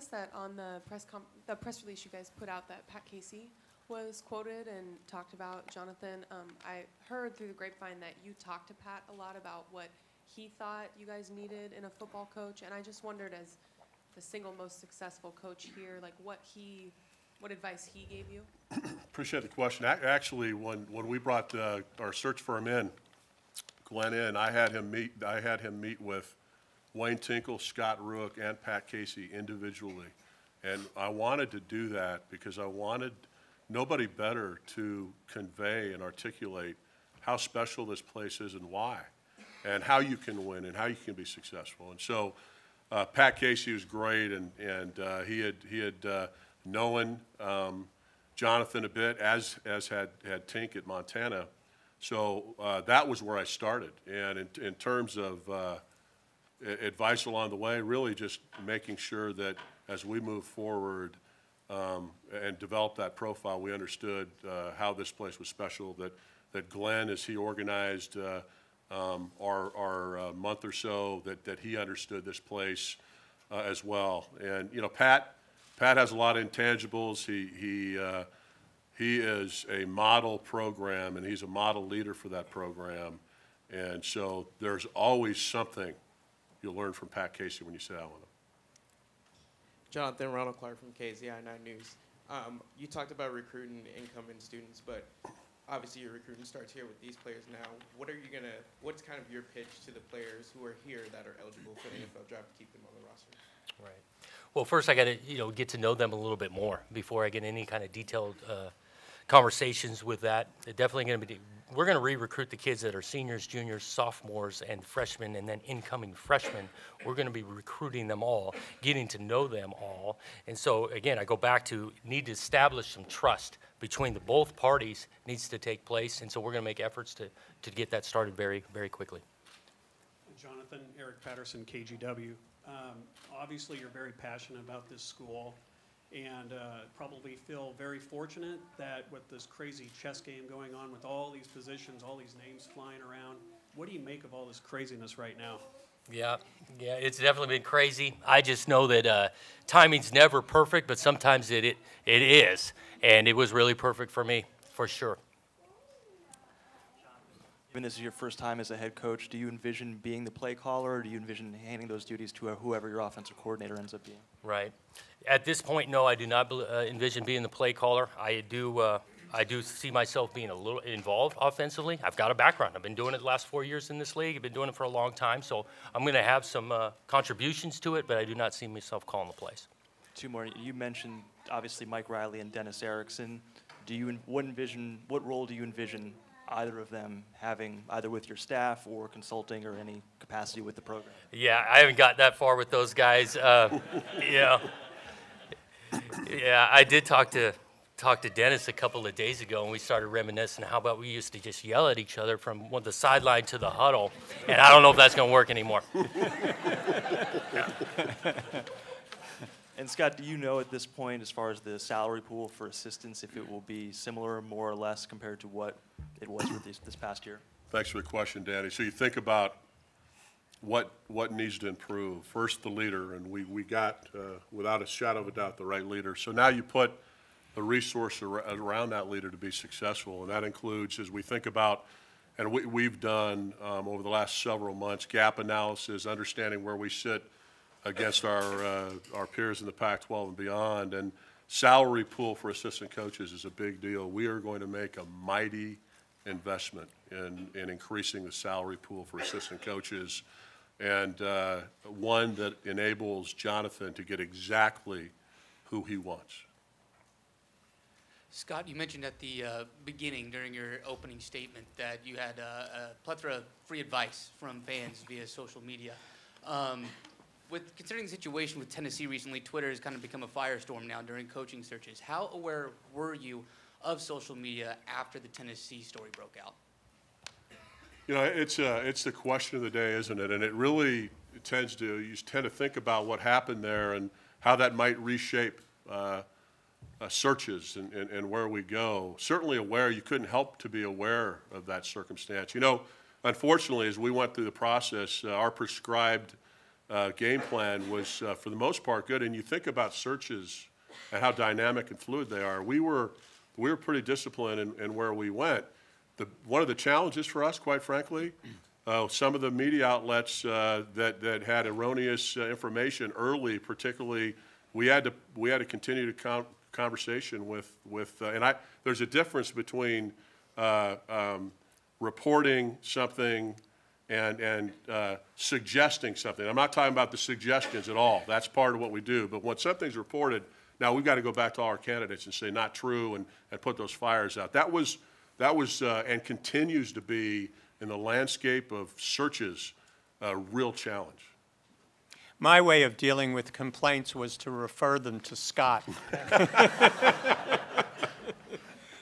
noticed that on the press release you guys put out that Pat Casey was quoted and talked about Jonathan. I heard through the grapevine that you talked to Pat a lot about what he thought you guys needed in a football coach, and I just wondered, as the single most successful coach here, like what advice he gave you? Appreciate the question. Actually, when we brought our search firm in, Glenn in, I had him meet with Wayne Tinkle, Scott Ruick, and Pat Casey individually. And I wanted to do that because I wanted nobody better to convey and articulate how special this place is and why, and how you can win and how you can be successful. And so Pat Casey was great, and he had known Jonathan a bit, as had Tink at Montana. So that was where I started. And in terms of advice along the way, really just making sure that as we move forward and develop that profile, we understood how this place was special, that Glenn, as he organized our month or so, that he understood this place as well. And, you know, Pat has a lot of intangibles. He is a model program, and he's a model leader for that program. And so there's always something you'll learn from Pat Casey when you sit down with him. Jonathan, Ronald Clark from KZI 9 News. You talked about recruiting incoming students, but obviously your recruiting starts here with these players now. What's kind of your pitch to the players who are here that are eligible for the NFL draft to keep them on the roster? Right. Well, first I got to get to know them a little bit more before I get any kind of detailed conversations with that. They're definitely going to be. We're going to re-recruit the kids that are seniors, juniors, sophomores, and freshmen, and then incoming freshmen. We're going to be recruiting them all, getting to know them all. And so, again, I go back to need to establish some trust between both parties needs to take place. And so we're going to make efforts to get that started very, very quickly. Jonathan, Eric Patterson, KGW. Obviously, you're very passionate about this school, and probably feel very fortunate that with this crazy chess game going on with all these positions, all these names flying around, what do you make of all this craziness right now? Yeah, it's definitely been crazy. I just know that timing's never perfect, but sometimes it is, and it was really perfect for me, for sure. Given this is your first time as a head coach, do you envision being the play caller, or do you envision handing those duties to whoever your offensive coordinator ends up being? Right. At this point, no, I do not envision being the play caller. I do see myself being a little involved offensively. I've got a background. I've been doing it the last 4 years in this league. I've been doing it for a long time, so I'm going to have some contributions to it, but I do not see myself calling the plays. Two more. You mentioned, obviously, Mike Riley and Dennis Erickson. What role do you envision either of them having, either with your staff or consulting or any capacity with the program? Yeah, I haven't got that far with those guys. Yeah, I did talk to Dennis a couple of days ago, and we started reminiscing how about we used to just yell at each other from the sideline to the huddle, and I don't know if that's going to work anymore. And Scott, do you know at this point, as far as the salary pool for assistants, if it will be similar, more or less, compared to what it was with this past year? Thanks for the question, Danny. So you think about what needs to improve. First, the leader, and we got, without a shadow of a doubt, the right leader. So now you put the resource around that leader to be successful, and that includes, as we think about, and we've done over the last several months, gap analysis, understanding where we sit against our peers in the Pac-12 and beyond, and salary pool for assistant coaches is a big deal. We are going to make a mighty investment in increasing the salary pool for assistant coaches, and one that enables Jonathan to get exactly who he wants. Scott, you mentioned at the beginning during your opening statement that you had a plethora of free advice from fans via social media. Considering the situation with Tennessee recently, Twitter has kind of become a firestorm now during coaching searches. How aware were you of social media after the Tennessee story broke out? You know, it's the question of the day, isn't it? And it really you tend to think about what happened there and how that might reshape searches and where we go. Certainly aware, you couldn't help to be aware of that circumstance. You know, unfortunately, as we went through the process, our prescribed game plan was, for the most part, good. And you think about searches and how dynamic and fluid they are. We were pretty disciplined in where we went. One of the challenges for us, quite frankly, some of the media outlets that had erroneous information early, particularly, we had to continue to conversation with and there's a difference between reporting something and suggesting something. I'm not talking about the suggestions at all. That's part of what we do. But when something's reported, now we've got to go back to all our candidates and say not true and put those fires out. That was and continues to be in the landscape of searches a real challenge. My way of dealing with complaints was to refer them to Scott.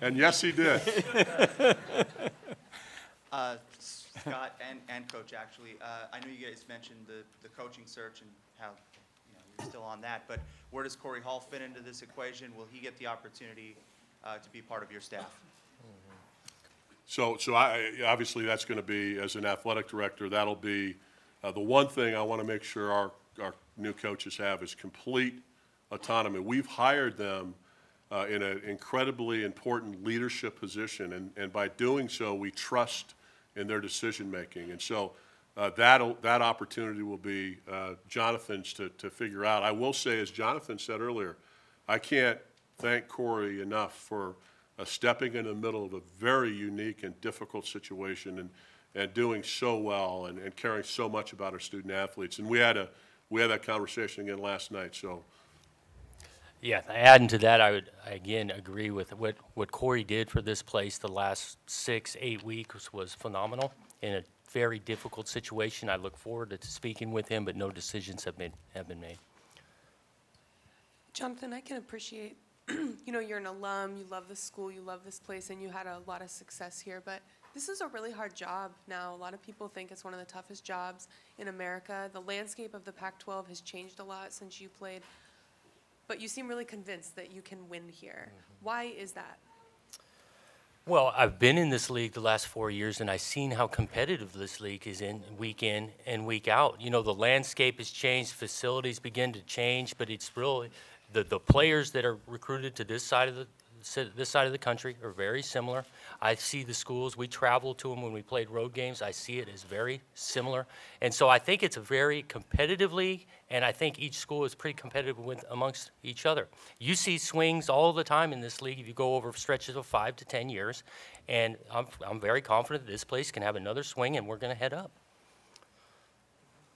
And yes, he did. Scott and Coach, actually, I know you guys mentioned the coaching search and how you're still on that, but where does Corey Hall fit into this equation? Will he get the opportunity to be part of your staff? So obviously that's going to be, as an athletic director, that'll be the one thing I want to make sure our new coaches have is complete autonomy. We've hired them in an incredibly important leadership position, and by doing so, we trust in their decision making. And so that opportunity will be Jonathan's to figure out. I will say, as Jonathan said earlier, I can't thank Corey enough for stepping in the middle of a very unique and difficult situation and doing so well and caring so much about our student athletes. And we had that conversation again last night. So, Yeah, adding to that, I would again agree with what Corey did for this place the last 6-8 weeks was phenomenal in a very difficult situation. I look forward to speaking with him, but no decisions have been made. Jonathan, I can appreciate, you're an alum, you love this school, you love this place, and you had a lot of success here, but this is a really hard job now. A lot of people think it's one of the toughest jobs in America. The landscape of the Pac-12 has changed a lot since you played, but you seem really convinced that you can win here. Why is that? Well, I've been in this league the last 4 years, and I've seen how competitive this league is in and week out. The landscape has changed, facilities begin to change, but it's really the players that are recruited to this side of the country are very similar. I see the schools, we travel to them when we played road games. I see it as very similar. And so I think it's a very competitive league, and I think each school is pretty competitive amongst each other. You see swings all the time in this league if you go over stretches of 5 to 10 years, and I'm very confident that this place can have another swing, and we're going to head up.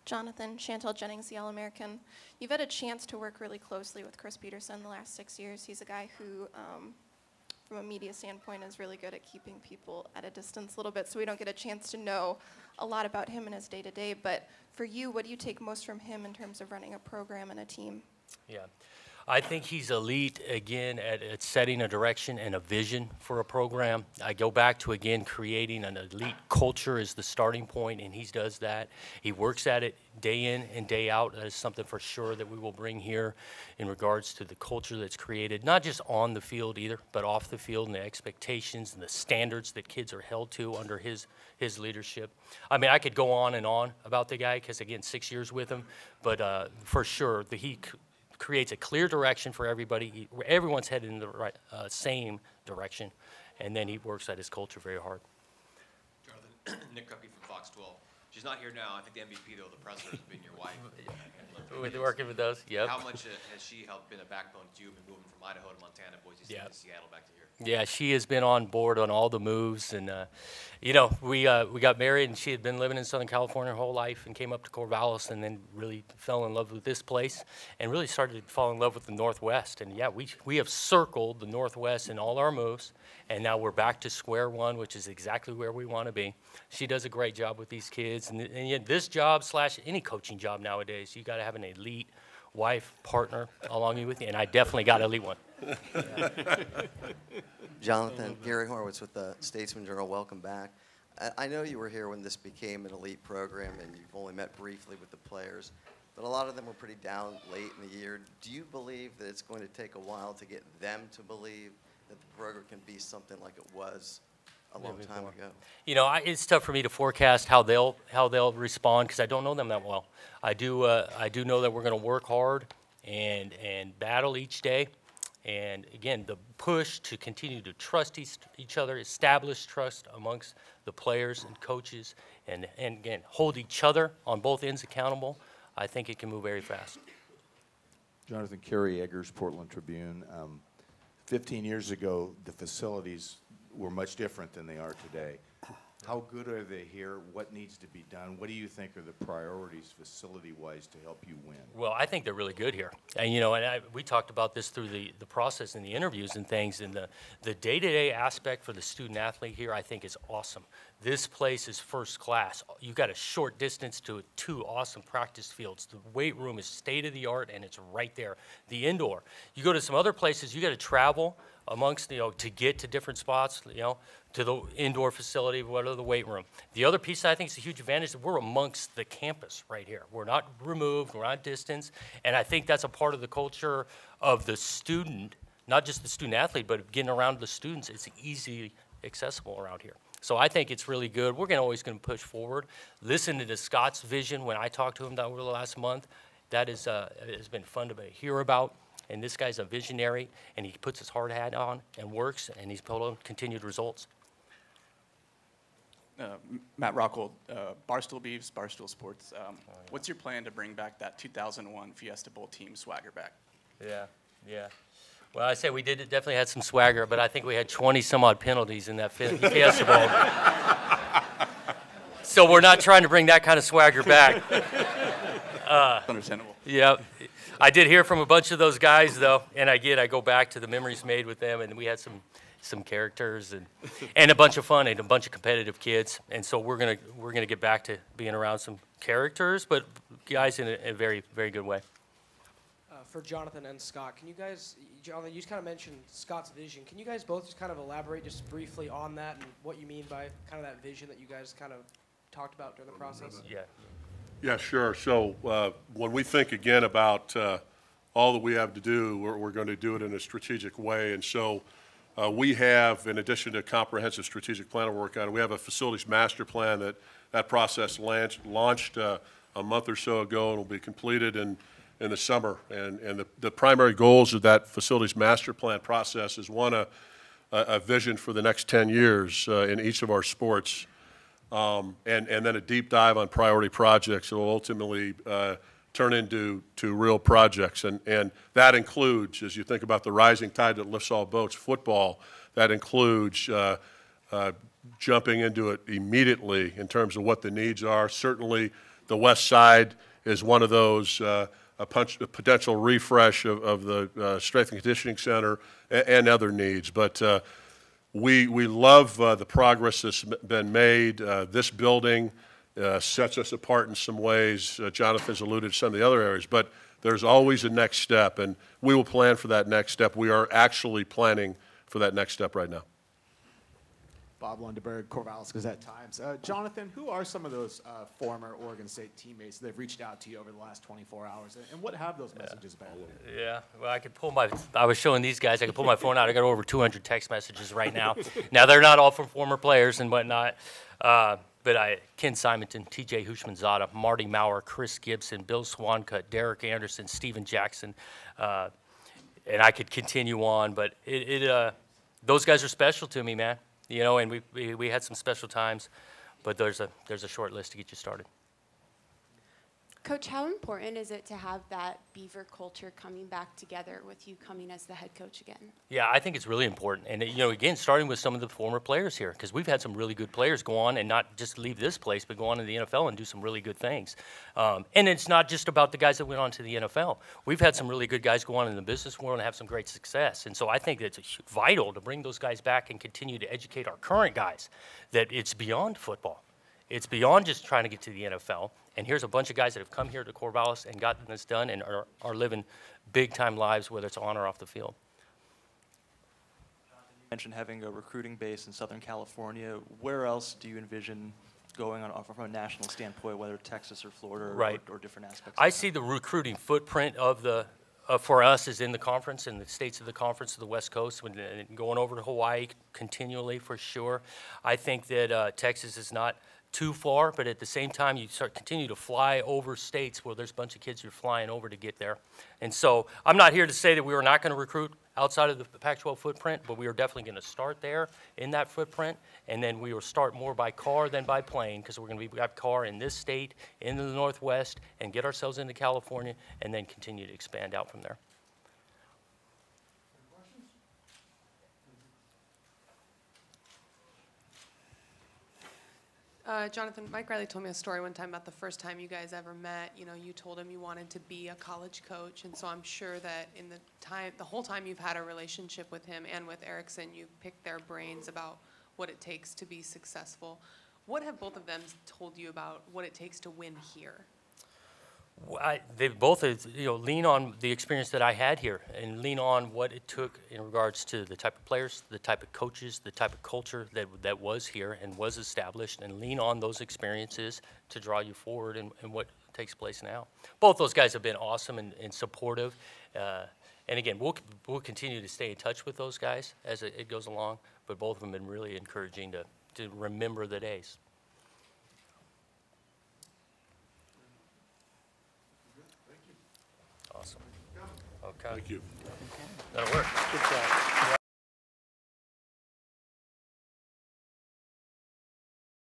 Jonathan, Chantel Jennings, the All-American. You've had a chance to work really closely with Chris Peterson the last 6 years. He's a guy who, from a media standpoint, is really good at keeping people at a distance a little bit, so we don't get a chance to know a lot about him and his day-to-day. But for you, what do you take most from him in terms of running a program and a team? Yeah. I think he's elite, again, at setting a direction and a vision for a program. I go back to, again, creating an elite culture is the starting point, and he does that. He works at it day in and day out. That is something for sure that we will bring here in regards to the culture that's created, not just on the field either, but off the field, and the expectations and the standards that kids are held to under his leadership. I mean, I could go on and on about the guy because, again, 6 years with him, but for sure, he creates a clear direction for everybody. Everyone's headed in the right, same direction, and then he works at his culture very hard. Jonathan, Nick Cuppy from Fox 12. She's not here now. I think the MVP, though, the presser, has been your wife. With working with those, yep. How much has she helped been a backbone to you, been moving from Idaho to Montana, Boise State to Seattle, back to here? Yeah, she has been on board on all the moves, and we got married, and she had been living in Southern California her whole life, and came up to Corvallis, and then really fell in love with this place, and really started to fall in love with the Northwest. And yeah, we have circled the Northwest in all our moves, and now we're back to square one, which is exactly where we want to be. She does a great job with these kids, and yet this job / any coaching job nowadays, you got to have an elite wife, partner along with you, and I definitely got an elite one. Jonathan, Gary Horwitz with the Statesman Journal, welcome back. I know you were here when this became an elite program and you've only met briefly with the players, but a lot of them were pretty down late in the year. Do you believe that it's going to take a while to get them to believe that the program can be something like it was a long time ago. You know, it's tough for me to forecast how they'll respond because I don't know them that well. I do know that we're going to work hard and battle each day. And again, the push to continue to trust each other, establish trust amongst the players and coaches, and again, hold each other on both ends accountable, I think it can move very fast. Jonathan, Kerry Eggers, Portland Tribune. 15 years ago, the facilities were much different than they are today. How good are they here? What needs to be done? What do you think are the priorities facility-wise to help you win? Well, I think they're really good here. And, you know, we talked about this through the process and the interviews and things, and the day-to-day aspect for the student-athlete here, I think, is awesome. This place is first class. You've got a short distance to 2 awesome practice fields. The weight room is state-of-the-art, and it's right there. The indoor. You go to some other places, you got to travel amongst, you know, to get to different spots, you know, to the indoor facility, whatever, the weight room. The other piece I think is a huge advantage that we're amongst the campus right here. We're not removed, we're not distanced, and I think that's a part of the culture of the student, not just the student athlete, but getting around the students. It's easily accessible around here. So I think it's really good. We're always going to push forward. Listen to Scott's vision when I talked to him over the last month. That is has been fun to hear about. And this guy's a visionary, and he puts his hard hat on and works, and he's pulling continued results. Matt Rockwold, Barstool Beeves, Barstool Sports. What's your plan to bring back that 2001 Fiesta Bowl team swagger back? Yeah. Well, I say we definitely had some swagger, but I think we had 20-some-odd penalties in that Fiesta Bowl. So we're not trying to bring that kind of swagger back. Understandable. Yeah. I did hear from a bunch of those guys, though, and I go back to the memories made with them, and we had some characters and a bunch of fun and a bunch of competitive kids, and so we're gonna get back to being around some characters, but guys in a very, very good way. For Jonathan and Scott, can you guys, Jonathan, you just kind of mentioned Scott's vision. Can you guys both just kind of elaborate just briefly on that and what you mean by kind of that vision that you guys kind of talked about during the process? Yeah. Yeah, sure. So when we think again about all that we have to do, we're going to do it in a strategic way. And so we have, in addition to a comprehensive strategic plan to work on, we have a facilities master plan that process launched a month or so ago and will be completed in the summer. And the primary goals of that facilities master plan process is, one, a vision for the next 10 years in each of our sports. And then a deep dive on priority projects that will ultimately turn into real projects. And that includes, as you think about the rising tide that lifts all boats, football, that includes jumping into it immediately in terms of what the needs are. Certainly the West Side is one of those, a potential refresh of the Strength and Conditioning Center and other needs. But we love the progress that's been made. This building sets us apart in some ways. Jonathan's alluded to some of the other areas, but there's always a next step, and we will plan for that next step. We are actually planning for that next step right now. Bob Lundeberg, Corvallis Gazette-Times. Jonathan, who are some of those former Oregon State teammates that have reached out to you over the last 24 hours, and what have those messages been? Yeah, well, I was showing these guys, I could pull my phone out. I got over 200 text messages right now. Now, they're not all from former players and whatnot, but Ken Simonton, TJ Hushmanzada, Marty Maurer, Chris Gibson, Bill Swancutt, Derek Anderson, Steven Jackson, and I could continue on, but those guys are special to me, man. You know, and we had some special times, but there's a short list to get you started. Coach, how important is it to have that Beaver culture coming back together with you coming as the head coach again? Yeah, I think it's really important. And, you know, again, starting with some of the former players here, because we've had some really good players go on and not just leave this place, but go on to the NFL and do some really good things. And it's not just about the guys that went on to the NFL. We've had some really good guys go on in the business world and have some great success. And so I think it's vital to bring those guys back and continue to educate our current guys that it's beyond football. It's beyond just trying to get to the NFL. And here's a bunch of guys that have come here to Corvallis and gotten this done and are living big-time lives, whether it's on or off the field. You mentioned having a recruiting base in Southern California. Where else do you envision going on from a national standpoint, whether Texas or Florida or different aspects? I see the recruiting footprint of for us is in the conference, in the states of the conference of the West Coast, and going over to Hawaii continually for sure. I think that Texas is not too far, but at the same time, you continue to fly over states where there's a bunch of kids you're flying over to get there. And so I'm not here to say that we are not going to recruit outside of the Pac-12 footprint, but we are definitely going to start there in that footprint, and then we will start more by car than by plane, because we're going to have car in this state, into the Northwest, and get ourselves into California, and then continue to expand out from there. Jonathan, Mike Riley told me a story one time about the first time you guys ever met. You know, you told him you wanted to be a college coach, and so I'm sure that in the whole time you've had a relationship with him and with Erickson, you've picked their brains about what it takes to be successful. What have both of them told you about what it takes to win here? They both, lean on the experience that I had here and lean on what it took in regards to the type of players, the type of coaches, the type of culture that was here and was established, and lean on those experiences to draw you forward in what takes place now. Both those guys have been awesome and supportive. And again, we'll continue to stay in touch with those guys as it goes along, but both of them have been really encouraging to remember the days. Awesome. Okay. Thank you. That'll work. Good job.